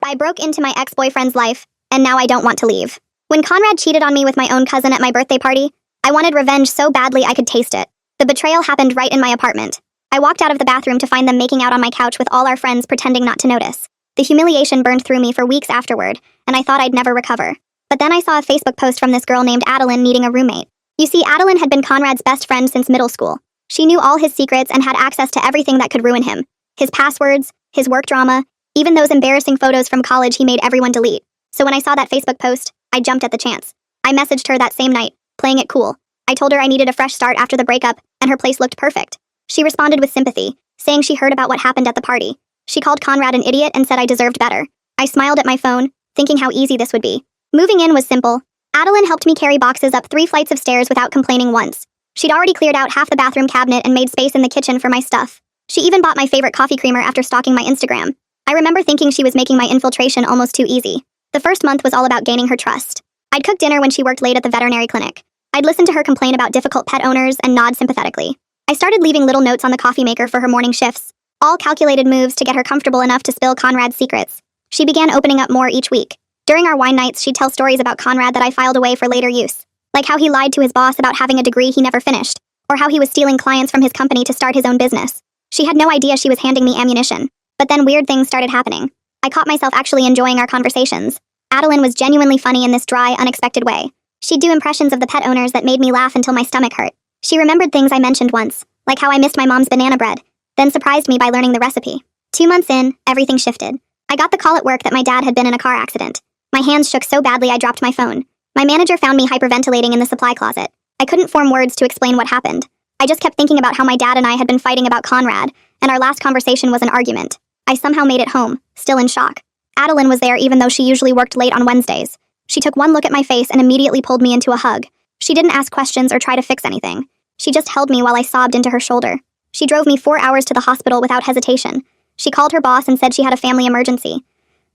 I broke into my ex-boyfriend's life, and now I don't want to leave. When Conrad cheated on me with my own cousin at my birthday party, I wanted revenge so badly I could taste it. The betrayal happened right in my apartment. I walked out of the bathroom to find them making out on my couch with all our friends pretending not to notice. The humiliation burned through me for weeks afterward, and I thought I'd never recover. But then I saw a Facebook post from this girl named Adeline needing a roommate. You see, Adeline had been Conrad's best friend since middle school. She knew all his secrets and had access to everything that could ruin him. His passwords, his work drama, even those embarrassing photos from college he made everyone delete. So when I saw that Facebook post, I jumped at the chance. I messaged her that same night, playing it cool. I told her I needed a fresh start after the breakup, and her place looked perfect. She responded with sympathy, saying she heard about what happened at the party. She called Conrad an idiot and said I deserved better. I smiled at my phone, thinking how easy this would be. Moving in was simple. Adeline helped me carry boxes up 3 flights of stairs without complaining once. She'd already cleared out half the bathroom cabinet and made space in the kitchen for my stuff. She even bought my favorite coffee creamer after stalking my Instagram. I remember thinking she was making my infiltration almost too easy. The first month was all about gaining her trust. I'd cook dinner when she worked late at the veterinary clinic. I'd listen to her complain about difficult pet owners and nod sympathetically. I started leaving little notes on the coffee maker for her morning shifts, all calculated moves to get her comfortable enough to spill Conrad's secrets. She began opening up more each week. During our wine nights, she'd tell stories about Conrad that I filed away for later use, like how he lied to his boss about having a degree he never finished, or how he was stealing clients from his company to start his own business. She had no idea she was handing me ammunition. But then weird things started happening. I caught myself actually enjoying our conversations. Adeline was genuinely funny in this dry, unexpected way. She'd do impressions of the pet owners that made me laugh until my stomach hurt. She remembered things I mentioned once, like how I missed my mom's banana bread, then surprised me by learning the recipe. 2 months in, everything shifted. I got the call at work that my dad had been in a car accident. My hands shook so badly I dropped my phone. My manager found me hyperventilating in the supply closet. I couldn't form words to explain what happened. I just kept thinking about how my dad and I had been fighting about Conrad, and our last conversation was an argument. I somehow made it home, still in shock. Adeline was there even though she usually worked late on Wednesdays. She took one look at my face and immediately pulled me into a hug. She didn't ask questions or try to fix anything. She just held me while I sobbed into her shoulder. She drove me 4 hours to the hospital without hesitation. She called her boss and said she had a family emergency.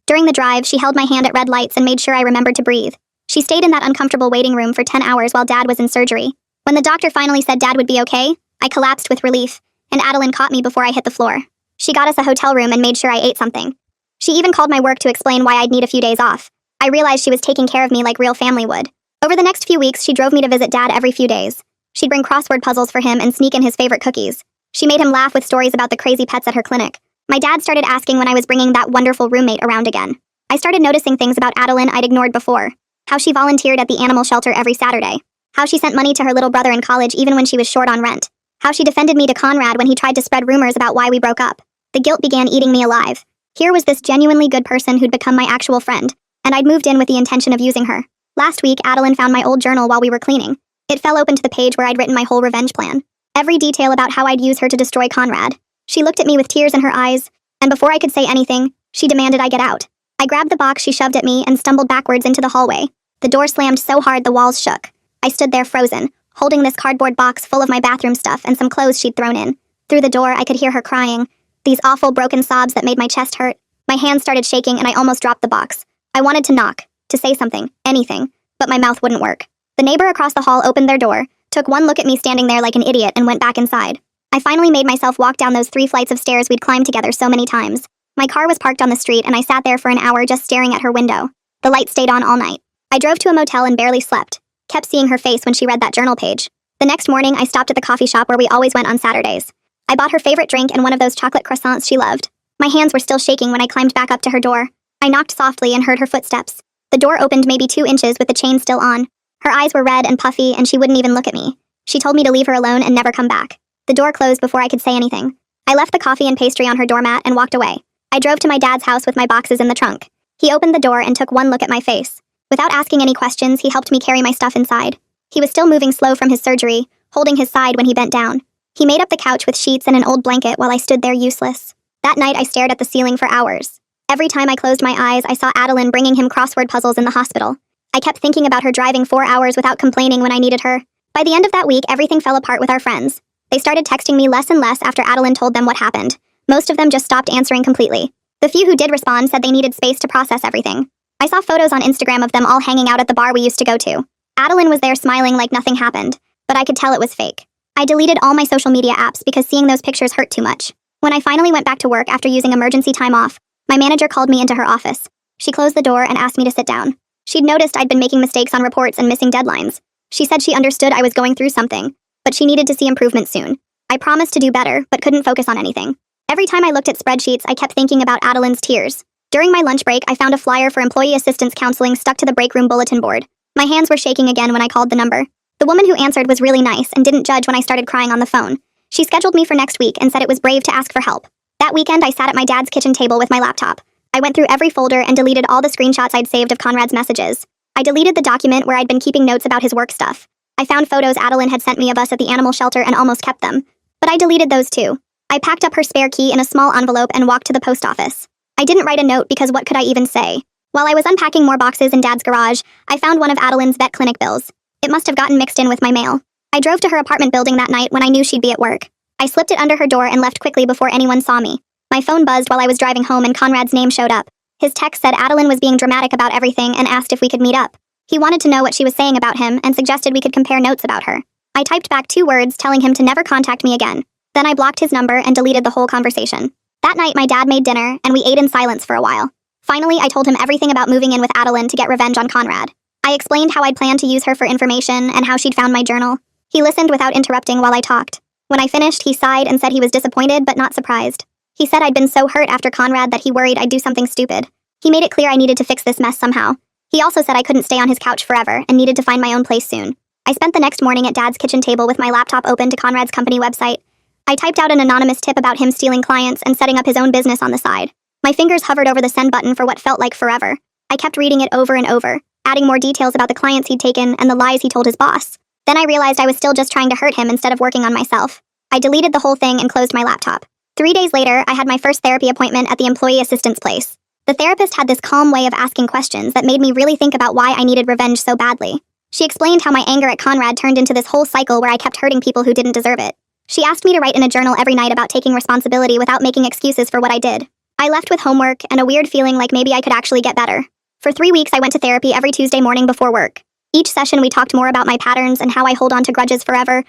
During the drive, she held my hand at red lights and made sure I remembered to breathe. She stayed in that uncomfortable waiting room for 10 hours while Dad was in surgery. When the doctor finally said Dad would be okay, I collapsed with relief, and Adeline caught me before I hit the floor. She got us a hotel room and made sure I ate something. She even called my work to explain why I'd need a few days off. I realized she was taking care of me like real family would. Over the next few weeks, she drove me to visit Dad every few days. She'd bring crossword puzzles for him and sneak in his favorite cookies. She made him laugh with stories about the crazy pets at her clinic. My dad started asking when I was bringing that wonderful roommate around again. I started noticing things about Adeline I'd ignored before. How she volunteered at the animal shelter every Saturday. How she sent money to her little brother in college even when she was short on rent. How she defended me to Conrad when he tried to spread rumors about why we broke up. The guilt began eating me alive. Here was this genuinely good person who'd become my actual friend, and I'd moved in with the intention of using her. Last week, Adeline found my old journal while we were cleaning. It fell open to the page where I'd written my whole revenge plan. Every detail about how I'd use her to destroy Conrad. She looked at me with tears in her eyes, and before I could say anything, she demanded I get out. I grabbed the box she shoved at me and stumbled backwards into the hallway. The door slammed so hard the walls shook. I stood there frozen, holding this cardboard box full of my bathroom stuff and some clothes she'd thrown in. Through the door, I could hear her crying. These awful broken sobs that made my chest hurt. My hands started shaking and I almost dropped the box. I wanted to knock, to say something, anything, but my mouth wouldn't work. The neighbor across the hall opened their door, took one look at me standing there like an idiot and went back inside. I finally made myself walk down those 3 flights of stairs we'd climbed together so many times. My car was parked on the street and I sat there for an hour just staring at her window. The light stayed on all night. I drove to a motel and barely slept. Kept seeing her face when she read that journal page. The next morning, I stopped at the coffee shop where we always went on Saturdays. I bought her favorite drink and one of those chocolate croissants she loved. My hands were still shaking when I climbed back up to her door. I knocked softly and heard her footsteps. The door opened maybe 2 inches with the chain still on. Her eyes were red and puffy and she wouldn't even look at me. She told me to leave her alone and never come back. The door closed before I could say anything. I left the coffee and pastry on her doormat and walked away. I drove to my dad's house with my boxes in the trunk. He opened the door and took one look at my face. Without asking any questions, he helped me carry my stuff inside. He was still moving slow from his surgery, holding his side when he bent down. He made up the couch with sheets and an old blanket while I stood there useless. That night, I stared at the ceiling for hours. Every time I closed my eyes, I saw Adeline bringing him crossword puzzles in the hospital. I kept thinking about her driving 4 hours without complaining when I needed her. By the end of that week, everything fell apart with our friends. They started texting me less and less after Adeline told them what happened. Most of them just stopped answering completely. The few who did respond said they needed space to process everything. I saw photos on Instagram of them all hanging out at the bar we used to go to. Adeline was there smiling like nothing happened, but I could tell it was fake. I deleted all my social media apps because seeing those pictures hurt too much. When I finally went back to work after using emergency time off, my manager called me into her office. She closed the door and asked me to sit down. She'd noticed I'd been making mistakes on reports and missing deadlines. She said she understood I was going through something, but she needed to see improvement soon. I promised to do better, but couldn't focus on anything. Every time I looked at spreadsheets, I kept thinking about Adeline's tears. During my lunch break, I found a flyer for employee assistance counseling stuck to the break room bulletin board. My hands were shaking again when I called the number. The woman who answered was really nice and didn't judge when I started crying on the phone. She scheduled me for next week and said it was brave to ask for help. That weekend, I sat at my dad's kitchen table with my laptop. I went through every folder and deleted all the screenshots I'd saved of Conrad's messages. I deleted the document where I'd been keeping notes about his work stuff. I found photos Adeline had sent me of us at the animal shelter and almost kept them. But I deleted those too. I packed up her spare key in a small envelope and walked to the post office. I didn't write a note because what could I even say? While I was unpacking more boxes in Dad's garage, I found one of Adeline's vet clinic bills. It must have gotten mixed in with my mail. I drove to her apartment building that night when I knew she'd be at work. I slipped it under her door and left quickly before anyone saw me. My phone buzzed while I was driving home and Conrad's name showed up. His text said Adeline was being dramatic about everything and asked if we could meet up. He wanted to know what she was saying about him and suggested we could compare notes about her. I typed back 2 words telling him to never contact me again. Then I blocked his number and deleted the whole conversation. That night, my dad made dinner, and we ate in silence for a while. Finally, I told him everything about moving in with Adeline to get revenge on Conrad. I explained how I'd planned to use her for information and how she'd found my journal. He listened without interrupting while I talked. When I finished, he sighed and said he was disappointed but not surprised. He said I'd been so hurt after Conrad that he worried I'd do something stupid. He made it clear I needed to fix this mess somehow. He also said I couldn't stay on his couch forever and needed to find my own place soon. I spent the next morning at Dad's kitchen table with my laptop open to Conrad's company website. I typed out an anonymous tip about him stealing clients and setting up his own business on the side. My fingers hovered over the send button for what felt like forever. I kept reading it over and over, adding more details about the clients he'd taken and the lies he told his boss. Then I realized I was still just trying to hurt him instead of working on myself. I deleted the whole thing and closed my laptop. 3 days later, I had my first therapy appointment at the employee assistance place. The therapist had this calm way of asking questions that made me really think about why I needed revenge so badly. She explained how my anger at Conrad turned into this whole cycle where I kept hurting people who didn't deserve it. She asked me to write in a journal every night about taking responsibility without making excuses for what I did. I left with homework and a weird feeling like maybe I could actually get better. For 3 weeks, I went to therapy every Tuesday morning before work. Each session, we talked more about my patterns and how I hold on to grudges forever.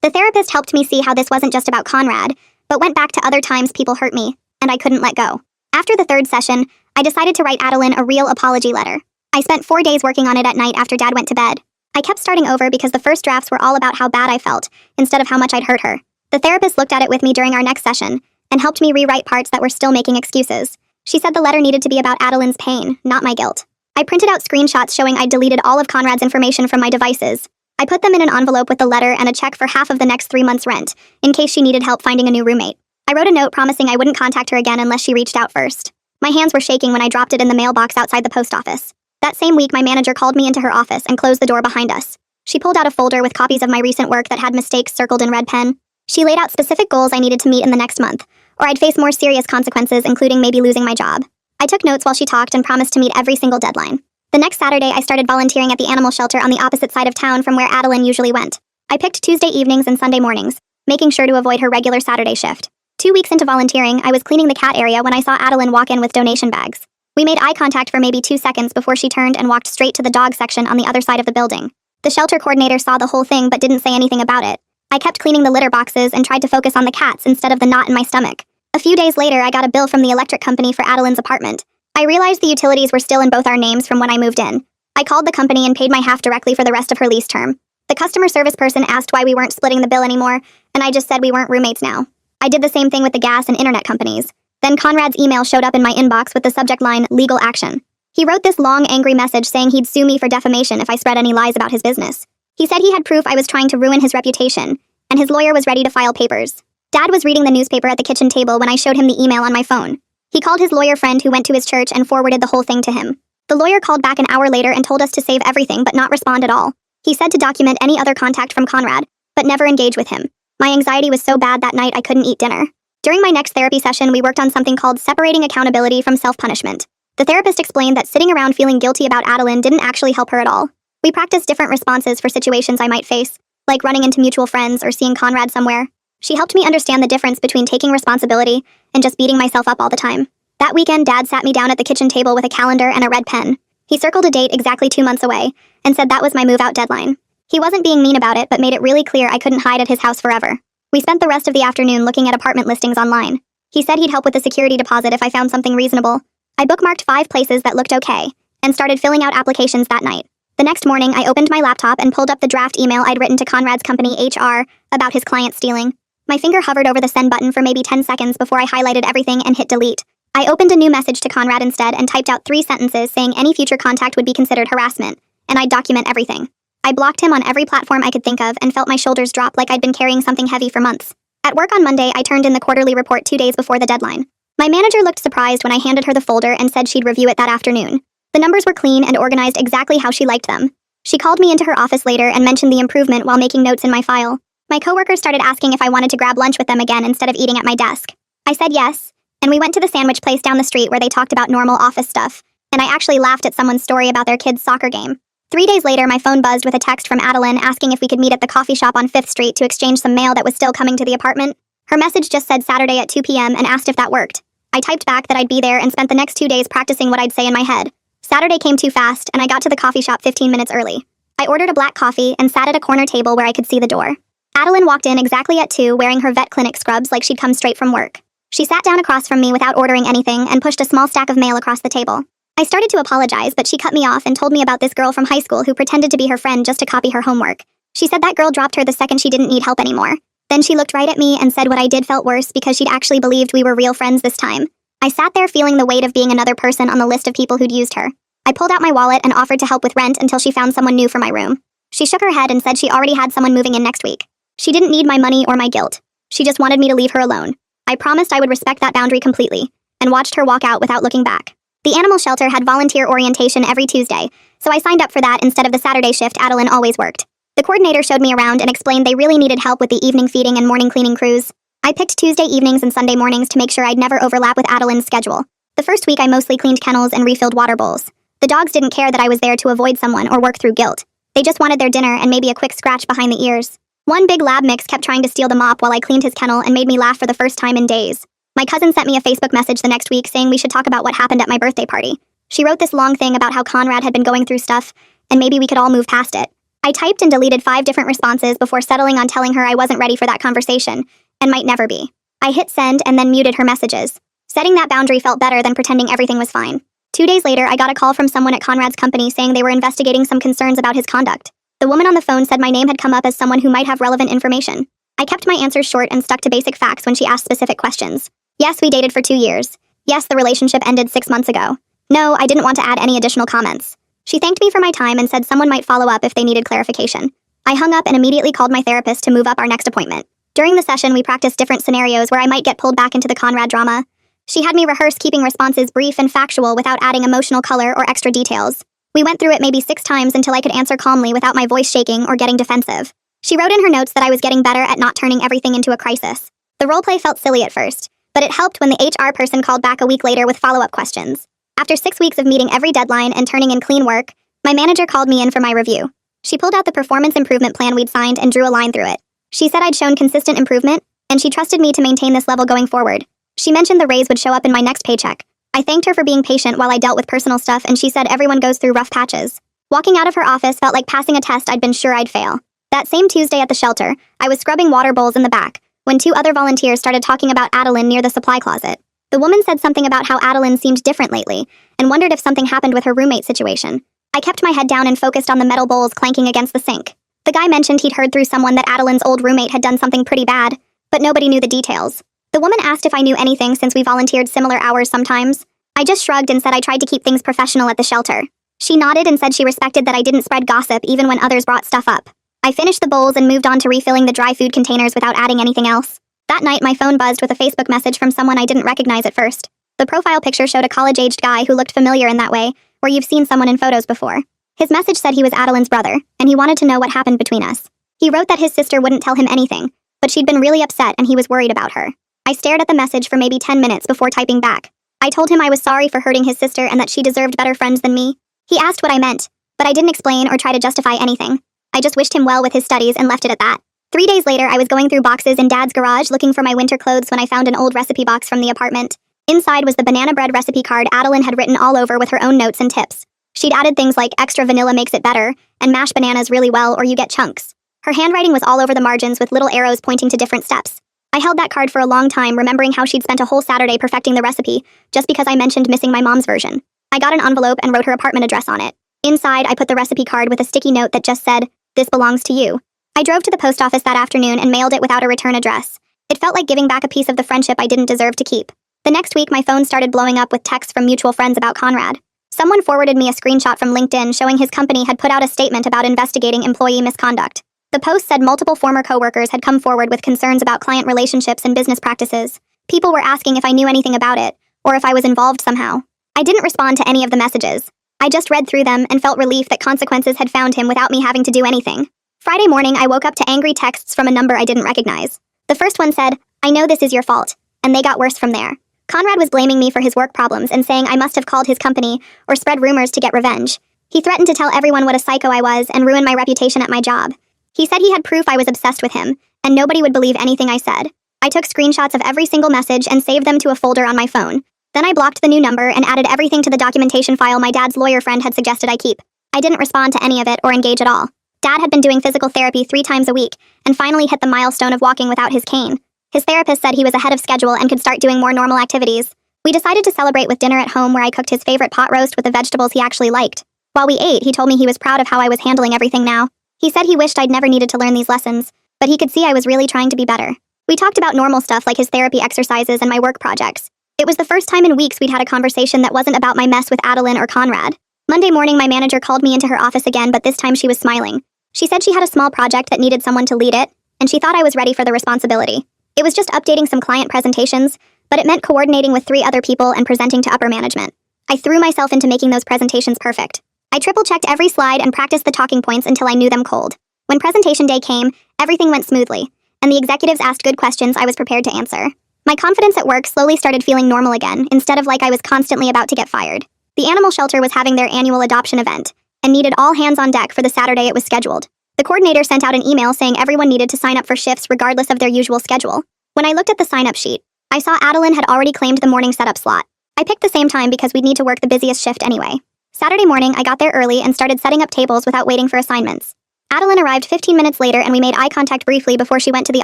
The therapist helped me see how this wasn't just about Conrad, but went back to other times people hurt me, and I couldn't let go. After the 3rd session, I decided to write Adeline a real apology letter. I spent 4 days working on it at night after Dad went to bed. I kept starting over because the first drafts were all about how bad I felt, instead of how much I'd hurt her. The therapist looked at it with me during our next session, and helped me rewrite parts that were still making excuses. She said the letter needed to be about Adeline's pain, not my guilt. I printed out screenshots showing I'd deleted all of Conrad's information from my devices. I put them in an envelope with the letter and a check for half of the next 3 months' rent, in case she needed help finding a new roommate. I wrote a note promising I wouldn't contact her again unless she reached out first. My hands were shaking when I dropped it in the mailbox outside the post office. That same week, my manager called me into her office and closed the door behind us. She pulled out a folder with copies of my recent work that had mistakes circled in red pen. She laid out specific goals I needed to meet in the next month, or I'd face more serious consequences, including maybe losing my job. I took notes while she talked and promised to meet every single deadline. The next Saturday, I started volunteering at the animal shelter on the opposite side of town from where Adeline usually went. I picked Tuesday evenings and Sunday mornings, making sure to avoid her regular Saturday shift. 2 weeks into volunteering, I was cleaning the cat area when I saw Adeline walk in with donation bags. We made eye contact for maybe 2 seconds before she turned and walked straight to the dog section on the other side of the building. The shelter coordinator saw the whole thing but didn't say anything about it. I kept cleaning the litter boxes and tried to focus on the cats instead of the knot in my stomach. A few days later, I got a bill from the electric company for Adeline's apartment. I realized the utilities were still in both our names from when I moved in. I called the company and paid my half directly for the rest of her lease term. The customer service person asked why we weren't splitting the bill anymore, and I just said we weren't roommates now. I did the same thing with the gas and internet companies. Then Conrad's email showed up in my inbox with the subject line, legal action. He wrote this long, angry message saying he'd sue me for defamation if I spread any lies about his business. He said he had proof I was trying to ruin his reputation, and his lawyer was ready to file papers. Dad was reading the newspaper at the kitchen table when I showed him the email on my phone. He called his lawyer friend who went to his church and forwarded the whole thing to him. The lawyer called back an hour later and told us to save everything but not respond at all. He said to document any other contact from Conrad, but never engage with him. My anxiety was so bad that night I couldn't eat dinner. During my next therapy session, we worked on something called separating accountability from self-punishment. The therapist explained that sitting around feeling guilty about Adeline didn't actually help her at all. We practiced different responses for situations I might face, like running into mutual friends or seeing Conrad somewhere. She helped me understand the difference between taking responsibility and just beating myself up all the time. That weekend, Dad sat me down at the kitchen table with a calendar and a red pen. He circled a date exactly 2 months away and said that was my move-out deadline. He wasn't being mean about it, but made it really clear I couldn't hide at his house forever. We spent the rest of the afternoon looking at apartment listings online. He said he'd help with the security deposit if I found something reasonable. I bookmarked 5 places that looked okay, and started filling out applications that night. The next morning, I opened my laptop and pulled up the draft email I'd written to Conrad's company HR about his client stealing. My finger hovered over the send button for maybe 10 seconds before I highlighted everything and hit delete. I opened a new message to Conrad instead and typed out 3 sentences saying any future contact would be considered harassment, and I'd document everything. I blocked him on every platform I could think of and felt my shoulders drop like I'd been carrying something heavy for months. At work on Monday, I turned in the quarterly report 2 days before the deadline. My manager looked surprised when I handed her the folder and said she'd review it that afternoon. The numbers were clean and organized exactly how she liked them. She called me into her office later and mentioned the improvement while making notes in my file. My coworkers started asking if I wanted to grab lunch with them again instead of eating at my desk. I said yes, and we went to the sandwich place down the street where they talked about normal office stuff, and I actually laughed at someone's story about their kid's soccer game. 3 days later, my phone buzzed with a text from Adeline asking if we could meet at the coffee shop on 5th Street to exchange some mail that was still coming to the apartment. Her message just said Saturday at 2 p.m. and asked if that worked. I typed back that I'd be there and spent the next 2 days practicing what I'd say in my head. Saturday came too fast, and I got to the coffee shop 15 minutes early. I ordered a black coffee and sat at a corner table where I could see the door. Adeline walked in exactly at 2 wearing her vet clinic scrubs like she'd come straight from work. She sat down across from me without ordering anything and pushed a small stack of mail across the table. I started to apologize, but she cut me off and told me about this girl from high school who pretended to be her friend just to copy her homework. She said that girl dropped her the second she didn't need help anymore. Then she looked right at me and said what I did felt worse because she'd actually believed we were real friends this time. I sat there feeling the weight of being another person on the list of people who'd used her. I pulled out my wallet and offered to help with rent until she found someone new for my room. She shook her head and said she already had someone moving in next week. She didn't need my money or my guilt. She just wanted me to leave her alone. I promised I would respect that boundary completely, and watched her walk out without looking back. The animal shelter had volunteer orientation every Tuesday, so I signed up for that instead of the Saturday shift Adeline always worked. The coordinator showed me around and explained they really needed help with the evening feeding and morning cleaning crews. I picked Tuesday evenings and Sunday mornings to make sure I'd never overlap with Adeline's schedule. The first week I mostly cleaned kennels and refilled water bowls. The dogs didn't care that I was there to avoid someone or work through guilt. They just wanted their dinner and maybe a quick scratch behind the ears. One big lab mix kept trying to steal the mop while I cleaned his kennel and made me laugh for the first time in days. My cousin sent me a Facebook message the next week saying we should talk about what happened at my birthday party. She wrote this long thing about how Conrad had been going through stuff, and maybe we could all move past it. I typed and deleted 5 different responses before settling on telling her I wasn't ready for that conversation, and might never be. I hit send and then muted her messages. Setting that boundary felt better than pretending everything was fine. 2 days later, I got a call from someone at Conrad's company saying they were investigating some concerns about his conduct. The woman on the phone said my name had come up as someone who might have relevant information. I kept my answers short and stuck to basic facts when she asked specific questions. Yes, we dated for 2 years. Yes, the relationship ended 6 months ago. No, I didn't want to add any additional comments. She thanked me for my time and said someone might follow up if they needed clarification. I hung up and immediately called my therapist to move up our next appointment. During the session, we practiced different scenarios where I might get pulled back into the Conrad drama. She had me rehearse keeping responses brief and factual without adding emotional color or extra details. We went through it maybe 6 times until I could answer calmly without my voice shaking or getting defensive. She wrote in her notes that I was getting better at not turning everything into a crisis. The roleplay felt silly at first, but it helped when the HR person called back a week later with follow-up questions. After 6 weeks of meeting every deadline and turning in clean work, my manager called me in for my review. She pulled out the performance improvement plan we'd signed and drew a line through it. She said I'd shown consistent improvement, and she trusted me to maintain this level going forward. She mentioned the raise would show up in my next paycheck. I thanked her for being patient while I dealt with personal stuff, and she said everyone goes through rough patches. Walking out of her office felt like passing a test I'd been sure I'd fail. That same Tuesday at the shelter, I was scrubbing water bowls in the back, when 2 other volunteers started talking about Adeline near the supply closet. The woman said something about how Adeline seemed different lately, and wondered if something happened with her roommate situation. I kept my head down and focused on the metal bowls clanking against the sink. The guy mentioned he'd heard through someone that Adeline's old roommate had done something pretty bad, but nobody knew the details. The woman asked if I knew anything since we volunteered similar hours sometimes. I just shrugged and said I tried to keep things professional at the shelter. She nodded and said she respected that I didn't spread gossip even when others brought stuff up. I finished the bowls and moved on to refilling the dry food containers without adding anything else. That night, my phone buzzed with a Facebook message from someone I didn't recognize at first. The profile picture showed a college-aged guy who looked familiar in that way, where you've seen someone in photos before. His message said he was Adeline's brother, and he wanted to know what happened between us. He wrote that his sister wouldn't tell him anything, but she'd been really upset and he was worried about her. I stared at the message for maybe 10 minutes before typing back. I told him I was sorry for hurting his sister and that she deserved better friends than me. He asked what I meant, but I didn't explain or try to justify anything. I just wished him well with his studies and left it at that. 3 days later, I was going through boxes in Dad's garage looking for my winter clothes when I found an old recipe box from the apartment. Inside was the banana bread recipe card Adeline had written all over with her own notes and tips. She'd added things like extra vanilla makes it better, and mash bananas really well or you get chunks. Her handwriting was all over the margins with little arrows pointing to different steps. I held that card for a long time, remembering how she'd spent a whole Saturday perfecting the recipe, just because I mentioned missing my mom's version. I got an envelope and wrote her apartment address on it. Inside, I put the recipe card with a sticky note that just said, "This belongs to you." I drove to the post office that afternoon and mailed it without a return address. It felt like giving back a piece of the friendship I didn't deserve to keep. The next week, my phone started blowing up with texts from mutual friends about Conrad. Someone forwarded me a screenshot from LinkedIn showing his company had put out a statement about investigating employee misconduct. The post said multiple former coworkers had come forward with concerns about client relationships and business practices. People were asking if I knew anything about it, or if I was involved somehow. I didn't respond to any of the messages. I just read through them and felt relief that consequences had found him without me having to do anything. Friday morning, I woke up to angry texts from a number I didn't recognize. The first one said, "I know this is your fault," and they got worse from there. Conrad was blaming me for his work problems and saying I must have called his company or spread rumors to get revenge. He threatened to tell everyone what a psycho I was and ruin my reputation at my job. He said he had proof I was obsessed with him, and nobody would believe anything I said. I took screenshots of every single message and saved them to a folder on my phone. Then I blocked the new number and added everything to the documentation file my dad's lawyer friend had suggested I keep. I didn't respond to any of it or engage at all. Dad had been doing physical therapy 3 times a week and finally hit the milestone of walking without his cane. His therapist said he was ahead of schedule and could start doing more normal activities. We decided to celebrate with dinner at home where I cooked his favorite pot roast with the vegetables he actually liked. While we ate, he told me he was proud of how I was handling everything now. He said he wished I'd never needed to learn these lessons, but he could see I was really trying to be better. We talked about normal stuff like his therapy exercises and my work projects. It was the first time in weeks we'd had a conversation that wasn't about my mess with Adeline or Conrad. Monday morning, my manager called me into her office again, but this time she was smiling. She said she had a small project that needed someone to lead it, and she thought I was ready for the responsibility. It was just updating some client presentations, but it meant coordinating with 3 other people and presenting to upper management. I threw myself into making those presentations perfect. I triple-checked every slide and practiced the talking points until I knew them cold. When presentation day came, everything went smoothly, and the executives asked good questions I was prepared to answer. My confidence at work slowly started feeling normal again, instead of like I was constantly about to get fired. The animal shelter was having their annual adoption event, and needed all hands on deck for the Saturday it was scheduled. The coordinator sent out an email saying everyone needed to sign up for shifts regardless of their usual schedule. When I looked at the sign-up sheet, I saw Adeline had already claimed the morning setup slot. I picked the same time because we'd need to work the busiest shift anyway. Saturday morning, I got there early and started setting up tables without waiting for assignments. Adeline arrived 15 minutes later and we made eye contact briefly before she went to the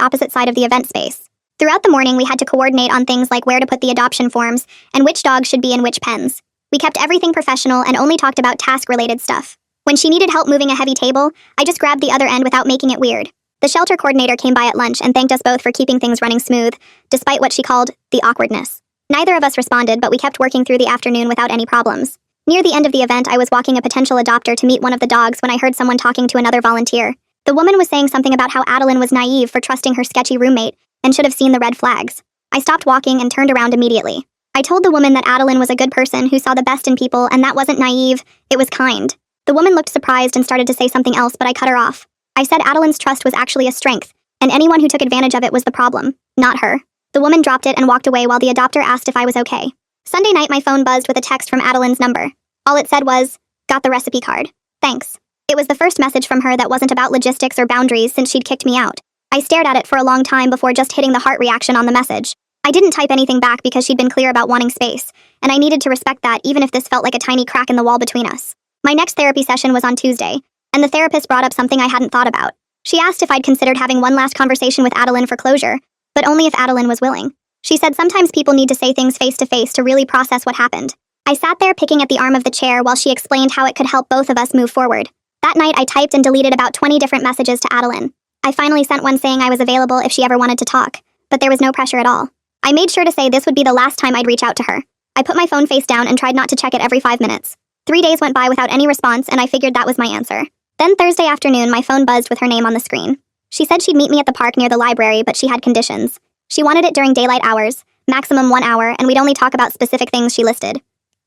opposite side of the event space. Throughout the morning, we had to coordinate on things like where to put the adoption forms and which dogs should be in which pens. We kept everything professional and only talked about task-related stuff. When she needed help moving a heavy table, I just grabbed the other end without making it weird. The shelter coordinator came by at lunch and thanked us both for keeping things running smooth, despite what she called the awkwardness. Neither of us responded, but we kept working through the afternoon without any problems. Near the end of the event, I was walking a potential adopter to meet one of the dogs when I heard someone talking to another volunteer. The woman was saying something about how Adeline was naive for trusting her sketchy roommate and should have seen the red flags. I stopped walking and turned around immediately. I told the woman that Adeline was a good person who saw the best in people, and that wasn't naive, it was kind. The woman looked surprised and started to say something else, but I cut her off. I said Adeline's trust was actually a strength, and anyone who took advantage of it was the problem, not her. The woman dropped it and walked away while the adopter asked if I was okay. Sunday night, my phone buzzed with a text from Adeline's number. All it said was, "Got the recipe card. Thanks." It was the first message from her that wasn't about logistics or boundaries since she'd kicked me out. I stared at it for a long time before just hitting the heart reaction on the message. I didn't type anything back because she'd been clear about wanting space, and I needed to respect that even if this felt like a tiny crack in the wall between us. My next therapy session was on Tuesday, and the therapist brought up something I hadn't thought about. She asked if I'd considered having one last conversation with Adeline for closure, but only if Adeline was willing. She said sometimes people need to say things face to face to really process what happened. I sat there picking at the arm of the chair while she explained how it could help both of us move forward. That night, I typed and deleted about 20 different messages to Adeline. I finally sent one saying I was available if she ever wanted to talk, but there was no pressure at all. I made sure to say this would be the last time I'd reach out to her. I put my phone face down and tried not to check it every 5 minutes. 3 days went by without any response, and I figured that was my answer. Then Thursday afternoon, my phone buzzed with her name on the screen. She said she'd meet me at the park near the library, but she had conditions. She wanted it during daylight hours, maximum 1 hour, and we'd only talk about specific things she listed.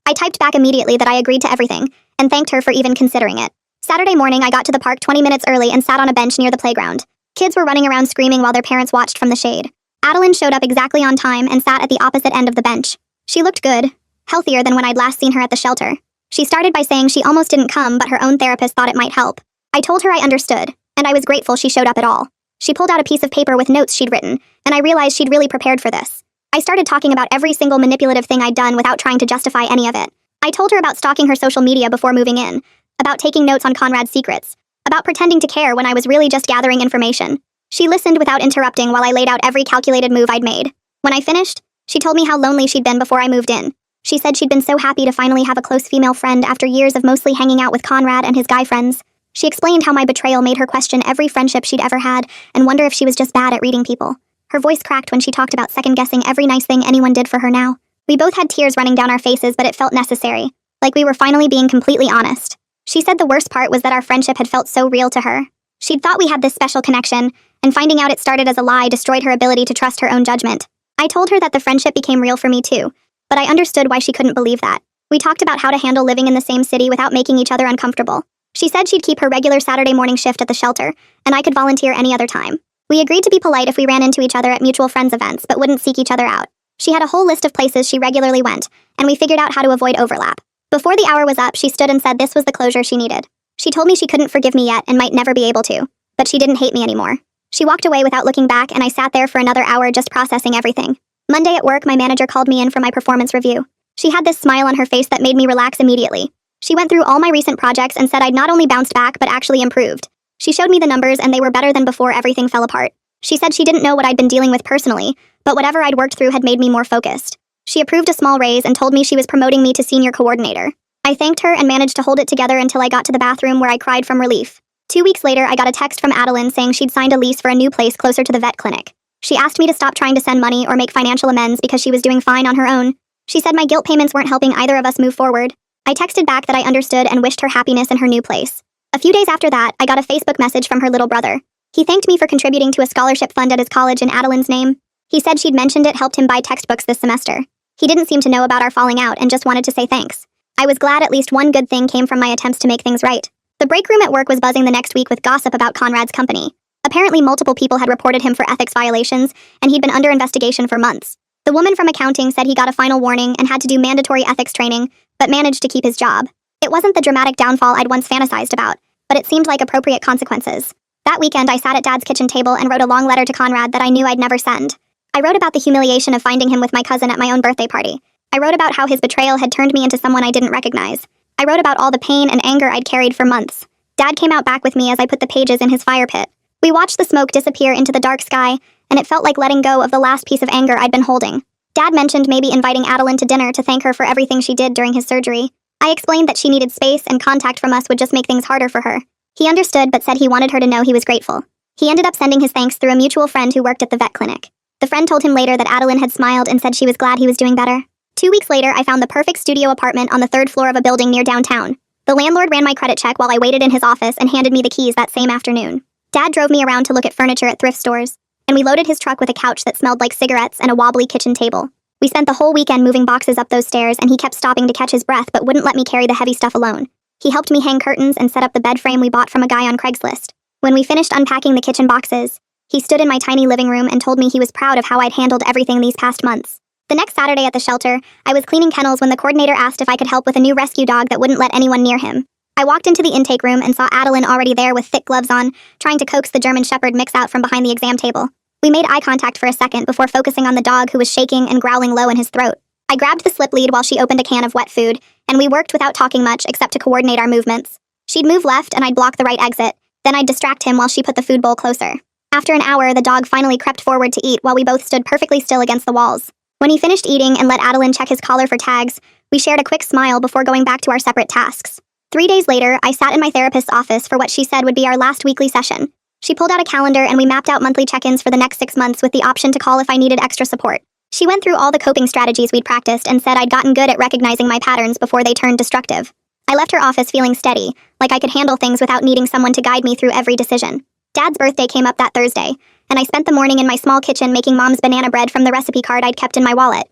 I typed back immediately that I agreed to everything, and thanked her for even considering it. Saturday morning, I got to the park 20 minutes early and sat on a bench near the playground. Kids were running around screaming while their parents watched from the shade. Adeline showed up exactly on time and sat at the opposite end of the bench. She looked good, healthier than when I'd last seen her at the shelter. She started by saying she almost didn't come, but her own therapist thought it might help. I told her I understood, and I was grateful she showed up at all. She pulled out a piece of paper with notes she'd written, and I realized she'd really prepared for this. I started talking about every single manipulative thing I'd done without trying to justify any of it. I told her about stalking her social media before moving in, about taking notes on Conrad's secrets, about pretending to care when I was really just gathering information. She listened without interrupting while I laid out every calculated move I'd made. When I finished, she told me how lonely she'd been before I moved in. She said she'd been so happy to finally have a close female friend after years of mostly hanging out with Conrad and his guy friends. She explained how my betrayal made her question every friendship she'd ever had and wonder if she was just bad at reading people. Her voice cracked when she talked about second-guessing every nice thing anyone did for her now. We both had tears running down our faces, but it felt necessary, like we were finally being completely honest. She said the worst part was that our friendship had felt so real to her. She'd thought we had this special connection, and finding out it started as a lie destroyed her ability to trust her own judgment. I told her that the friendship became real for me too, but I understood why she couldn't believe that. We talked about how to handle living in the same city without making each other uncomfortable. She said she'd keep her regular Saturday morning shift at the shelter, and I could volunteer any other time. We agreed to be polite if we ran into each other at mutual friends events, but wouldn't seek each other out. She had a whole list of places she regularly went, and we figured out how to avoid overlap. Before the hour was up, she stood and said this was the closure she needed. She told me she couldn't forgive me yet and might never be able to, but she didn't hate me anymore. She walked away without looking back, and I sat there for another hour just processing everything. Monday at work, my manager called me in for my performance review. She had this smile on her face that made me relax immediately. She went through all my recent projects and said I'd not only bounced back but actually improved. She showed me the numbers and they were better than before everything fell apart. She said she didn't know what I'd been dealing with personally, but whatever I'd worked through had made me more focused. She approved a small raise and told me she was promoting me to senior coordinator. I thanked her and managed to hold it together until I got to the bathroom where I cried from relief. 2 weeks later, I got a text from Adeline saying she'd signed a lease for a new place closer to the vet clinic. She asked me to stop trying to send money or make financial amends because she was doing fine on her own. She said my guilt payments weren't helping either of us move forward. I texted back that I understood and wished her happiness in her new place. A few days after that, I got a Facebook message from her little brother. He thanked me for contributing to a scholarship fund at his college in Adeline's name. He said she'd mentioned it helped him buy textbooks this semester. He didn't seem to know about our falling out and just wanted to say thanks. I was glad at least one good thing came from my attempts to make things right. The break room at work was buzzing the next week with gossip about Conrad's company. Apparently multiple people had reported him for ethics violations, and he'd been under investigation for months. The woman from accounting said he got a final warning and had to do mandatory ethics training, but managed to keep his job. It wasn't the dramatic downfall I'd once fantasized about, but it seemed like appropriate consequences. That weekend, I sat at Dad's kitchen table and wrote a long letter to Conrad that I knew I'd never send. I wrote about the humiliation of finding him with my cousin at my own birthday party. I wrote about how his betrayal had turned me into someone I didn't recognize. I wrote about all the pain and anger I'd carried for months. Dad came out back with me as I put the pages in his fire pit. We watched the smoke disappear into the dark sky, and it felt like letting go of the last piece of anger I'd been holding. Dad mentioned maybe inviting Adeline to dinner to thank her for everything she did during his surgery. I explained that she needed space and contact from us would just make things harder for her. He understood but said he wanted her to know he was grateful. He ended up sending his thanks through a mutual friend who worked at the vet clinic. The friend told him later that Adeline had smiled and said she was glad he was doing better. 2 weeks later, I found the perfect studio apartment on the 3rd floor of a building near downtown. The landlord ran my credit check while I waited in his office and handed me the keys that same afternoon. Dad drove me around to look at furniture at thrift stores, and we loaded his truck with a couch that smelled like cigarettes and a wobbly kitchen table. We spent the whole weekend moving boxes up those stairs, and he kept stopping to catch his breath but wouldn't let me carry the heavy stuff alone. He helped me hang curtains and set up the bed frame we bought from a guy on Craigslist. When we finished unpacking the kitchen boxes, he stood in my tiny living room and told me he was proud of how I'd handled everything these past months. The next Saturday at the shelter, I was cleaning kennels when the coordinator asked if I could help with a new rescue dog that wouldn't let anyone near him. I walked into the intake room and saw Adeline already there with thick gloves on, trying to coax the German Shepherd mix out from behind the exam table. We made eye contact for a second before focusing on the dog who was shaking and growling low in his throat. I grabbed the slip lead while she opened a can of wet food, and we worked without talking much except to coordinate our movements. She'd move left and I'd block the right exit, then I'd distract him while she put the food bowl closer. After an hour, the dog finally crept forward to eat while we both stood perfectly still against the walls. When he finished eating and let Adeline check his collar for tags, we shared a quick smile before going back to our separate tasks. 3 days later, I sat in my therapist's office for what she said would be our last weekly session. She pulled out a calendar and we mapped out monthly check-ins for the next 6 months with the option to call if I needed extra support. She went through all the coping strategies we'd practiced and said I'd gotten good at recognizing my patterns before they turned destructive. I left her office feeling steady, like I could handle things without needing someone to guide me through every decision. Dad's birthday came up that Thursday, and I spent the morning in my small kitchen making Mom's banana bread from the recipe card I'd kept in my wallet.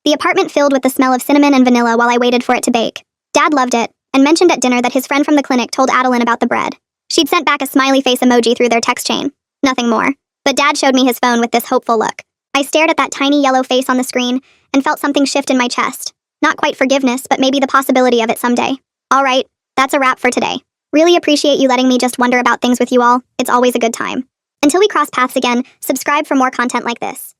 The apartment filled with the smell of cinnamon and vanilla while I waited for it to bake. Dad loved it, and mentioned at dinner that his friend from the clinic told Adeline about the bread. She'd sent back a smiley face emoji through their text chain. Nothing more. But Dad showed me his phone with this hopeful look. I stared at that tiny yellow face on the screen and felt something shift in my chest. Not quite forgiveness, but maybe the possibility of it someday. All right, that's a wrap for today. Really appreciate you letting me just wonder about things with you all. It's always a good time. Until we cross paths again, subscribe for more content like this.